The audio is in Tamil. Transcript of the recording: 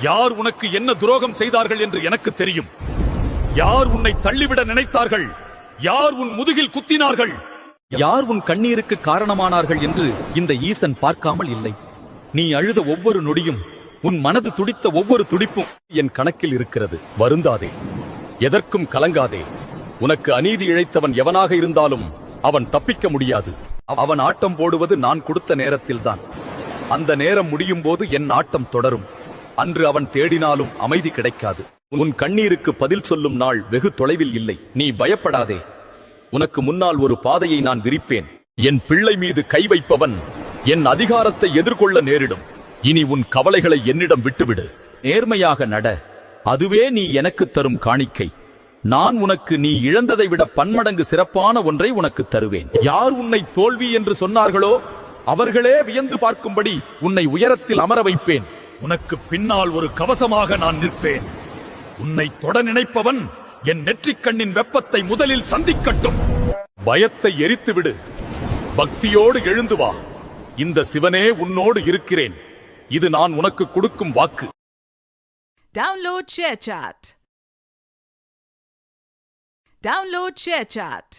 யார் உனக்கு என்ன துரோகம் செய்தார்கள் என்று எனக்கு தெரியும். யார் உன்னை தள்ளிவிட நினைத்தார்கள், யார் உன் முதுகில் குத்தினார்கள், யார் உன் கண்ணீருக்கு காரணமானார்கள் என்று இந்த ஈசன் பார்க்காமல் இல்லை. நீ அழுத ஒவ்வொரு நொடியும், உன் மனது துடித்த ஒவ்வொரு துடிப்பும் என் கணக்கில் இருக்கிறது. வருந்தாதே, எதற்கும் கலங்காதே. உனக்கு அநீதி இழைத்தவன் எவனாக இருந்தாலும் அவன் தப்பிக்க முடியாது. அவன் ஆட்டம் போடுவது நான் கொடுத்த நேரத்தில்தான். அந்த நேரம் முடியும் போது என் ஆட்டம் தொடரும். அன்று அவன் தேடினாலும் அமைதி கிடைக்காது. உன் கண்ணீருக்கு பதில் சொல்லும் நாள் வெகு தொலைவில் இல்லை. நீ பயப்படாதே. உனக்கு முன்னால் ஒரு பாதையை நான் விரிப்பேன். என் பிள்ளை மீது கை வைப்பவன் என் அதிகாரத்தை எதிர்கொள்ள நேரிடும். இனி உன் கவலைகளை என்னிடம் விட்டுவிடு. நேர்மையாக நட, அதுவே நீ எனக்கு தரும் காணிக்கை. நான் உனக்கு நீ இழந்ததை விட பன்மடங்கு சிறப்பான ஒன்றை உனக்கு தருவேன். யார் உன்னை தோல்வி என்று சொன்னார்களோ அவர்களே வியந்து பார்க்கும்படி உன்னை உயரத்தில் அமர வைப்பேன். உனக்கு பின்னால் ஒரு கவசமாக நான் நிற்பேன். உன்னை தொட நினைப்பவன் என் நெற்றிக்கண்ணின் வெப்பத்தை முதலில் சந்திக்கட்டும். பயத்தை எரித்துவிடு, பக்தியோடு எழுந்து வா. இந்த சிவனே உன்னோடு இருக்கிறேன். இது நான் உனக்கு கொடுக்கும் வாக்கு. Download ShareChat.